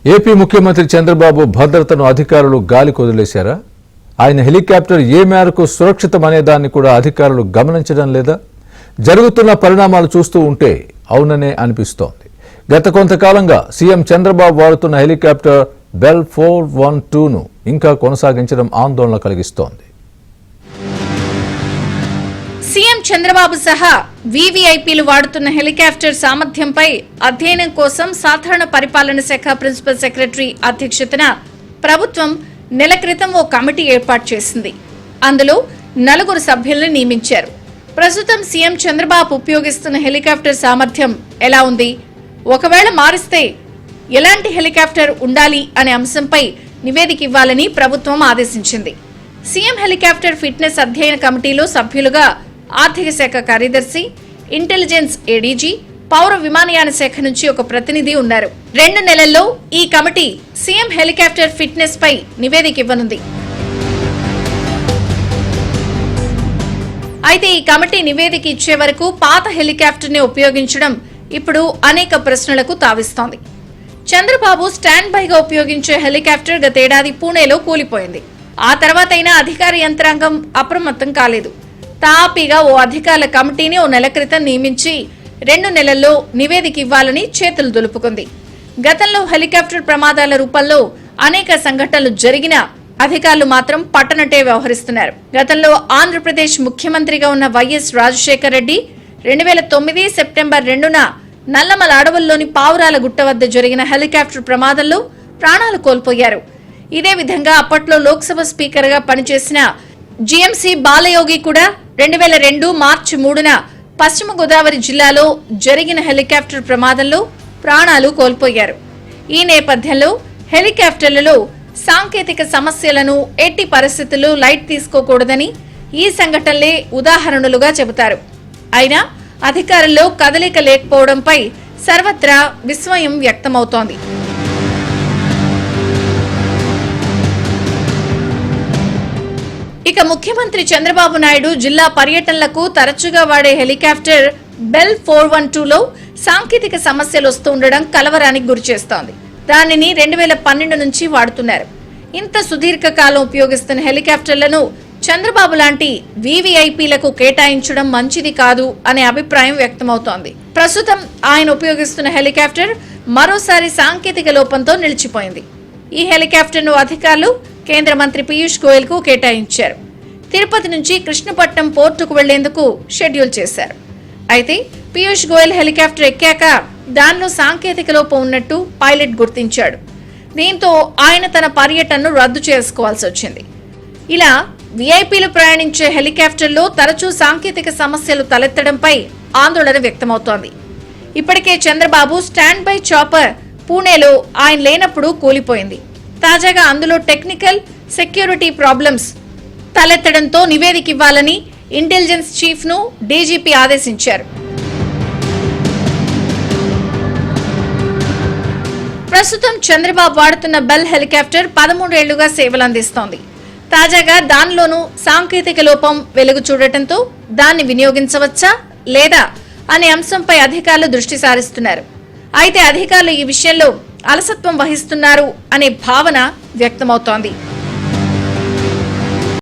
AP ముఖ్యమంత్రి చంద్రబాబు భద్రతను అధికారులు గాలికి వదిలేశారా? ఆయన హెలికాప్టర్ ఏ మేరకు సురక్షితమనే దాన్ని కూడా అధికారులు గమనించడం లేదా? జరుగుతున్న పరిణామాలు చూస్తూ ఉంటే అవుననే అనిపిస్తోంది. గత కొంతకాలంగా సీఎం చంద్రబాబు వాడుతున్న హెలికాప్టర్ బెల్ 412ను ఇంకా కొనసాగించడం ఆందోళన కలిగిస్తోంది. సీఎం చంద్రబాబు సహా వీవీఐపీలు వాడుతున్న హెలికాప్టర్ సామర్థ్యంపై అధ్యయనం కోసం సాధారణ పరిపాలన శాఖ ప్రిన్సిపల్ సెక్రటరీ అధ్యక్షతన ప్రభుత్వం నెల క్రితం ఓ కమిటీ ఏర్పాటు చేసింది. అందులో 4 సభ్యులను నియమించారు. ప్రస్తుతం సీఎం చంద్రబాబు ఉపయోగిస్తున్న హెలికాప్టర్ సామర్థ్యం ఎలా ఉంది, ఒకవేళ మారిస్తే ఎలాంటి హెలికాప్టర్ ఉండాలి అనే అంశంపై నివేదిక ఇవ్వాలని ప్రభుత్వం ఆదేశించింది. సీఎం హెలికాప్టర్ ఫిట్నెస్ అధ్యయన కమిటీలో సభ్యులుగా ఆర్థిక శాఖ కార్యదర్శి, ఇంటెలిజెన్స్ ఏడీజీ, పౌర విమానయాన శాఖ నుంచి ఒక ప్రతినిధి ఉన్నారు. 2 నెలల్లో ఈ కమిటీ సీఎం హెలికాప్టర్ ఫిట్నెస్ పై నివేదిక ఇవ్వనుంది. అయితే ఈ కమిటీ నివేదిక ఇచ్చే వరకు పాత హెలికాప్టర్ ని ఉపయోగించడం ఇప్పుడు అనేక ప్రశ్నలకు తావిస్తోంది. చంద్రబాబు స్టాండ్ బైగా ఉపయోగించే హెలికాప్టర్ గతేడాది పూణేలో కూలిపోయింది. ఆ తర్వాతైనా అధికార యంత్రాంగం అప్రమత్తం కాలేదు. తాపీగా ఓ అధికారుల కమిటీని ఓ నెల క్రితం నియమించి 2 నెలల్లో నివేదిక ఇవ్వాలని చేతులు దులుపుకుంది. గతంలో హెలికాప్టర్ ప్రమాదాల రూపంలో అనేక సంఘటనలు జరిగినా అధికారులు మాత్రం పట్టనట్టే వ్యవహరిస్తున్నారు. గతంలో ఆంధ్రప్రదేశ్ ముఖ్యమంత్రిగా ఉన్న వైఎస్ రాజశేఖర రెడ్డి 2009 సెప్టెంబర్ 2న నల్లమల అడవుల్లోని పావురాల గుట్ట వద్ద జరిగిన హెలికాప్టర్ ప్రమాదంలో ప్రాణాలు కోల్పోయారు. ఇదే విధంగా అప్పట్లో లోక్సభ స్పీకర్ గా పనిచేసిన జీఎంసీ బాలయోగి కూడా 2002 మార్చి 3న పశ్చిమ గోదావరి జిల్లాలో జరిగిన హెలికాప్టర్ ప్రమాదంలో ప్రాణాలు కోల్పోయారు. ఈ నేపథ్యంలో హెలికాప్టర్లలో సాంకేతిక సమస్యలను ఎట్టి పరిస్థితుల్లో లైట్ తీసుకోకూడదని ఈ సంఘటనలే ఉదాహరణలుగా చెబుతారు. అయినా అధికారుల్లో కదలిక లేకపోవడంపై సర్వత్రా విస్మయం వ్యక్తమవుతోంది. ఇక ముఖ్యమంత్రి చంద్రబాబు నాయుడు జిల్లా పర్యటనలకు తరచుగా వాడే హెలికాప్టర్ బెల్ 412లో సాంకేతిక సమస్యలు వస్తుండడం కలవరానికి గురిచేస్తోంది. దానిని 2012 నుంచి వాడుతున్నారు. ఇంత సుదీర్ఘకాలం ఉపయోగిస్తున్న హెలికాప్టర్లను చంద్రబాబు లాంటి వీవీఐపీలకు కేటాయించడం మంచిది కాదు అనే అభిప్రాయం వ్యక్తమవుతోంది. ప్రస్తుతం ఆయన ఉపయోగిస్తున్న హెలికాప్టర్ మరోసారి సాంకేతిక లోపంతో నిలిచిపోయింది. ఈ హెలికాప్టర్ను అధికారులు కేంద్ర మంత్రి పీయూష్ గోయల్ కు కేటాయించారు. తిరుపతి నుంచి కృష్ణపట్నం పోర్టుకు వెళ్లేందుకు షెడ్యూల్ చేశారు. అయితే పీయూష్ గోయల్ హెలికాప్టర్ ఎక్కాక దానిలో సాంకేతిక లోపం ఉన్నట్టు పైలట్ గుర్తించాడు. దీంతో ఆయన తన పర్యటనను రద్దు చేసుకోవాల్సి వచ్చింది. ఇలా వీఐపీలు ప్రయాణించే హెలికాప్టర్లో తరచూ సాంకేతిక సమస్యలు తలెత్తడంపై ఆందోళన వ్యక్తమవుతోంది. ఇప్పటికే చంద్రబాబు స్టాండ్ బై చాపర్ పూణేలో ఆయన లేనప్పుడు కూలిపోయింది. తాజాగా అందులో టెక్నికల్, సెక్యూరిటీ ప్రాబ్లమ్స్ తలెత్తడంతో నివేదిక ఇవ్వాలని ఇంటెలిజెన్స్ చీఫ్ ను డీజీపీ ఆదేశించారు. ప్రస్తుతం చంద్రబాబు వాడుతున్న బెల్ హెలికాప్టర్ 13 ఏళ్లుగా సేవలందిస్తోంది. తాజాగా దానిలోనూ సాంకేతిక లోపం వెలుగు చూడటంతో దాన్ని వినియోగించవచ్చా లేదా అనే అంశంపై అధికారులు దృష్టి సారిస్తున్నారు. అయితే అధికారులు ఈ విషయంలో అలసత్వం వహిస్తున్నారు అనే భావన వ్యక్తమవుతోంది.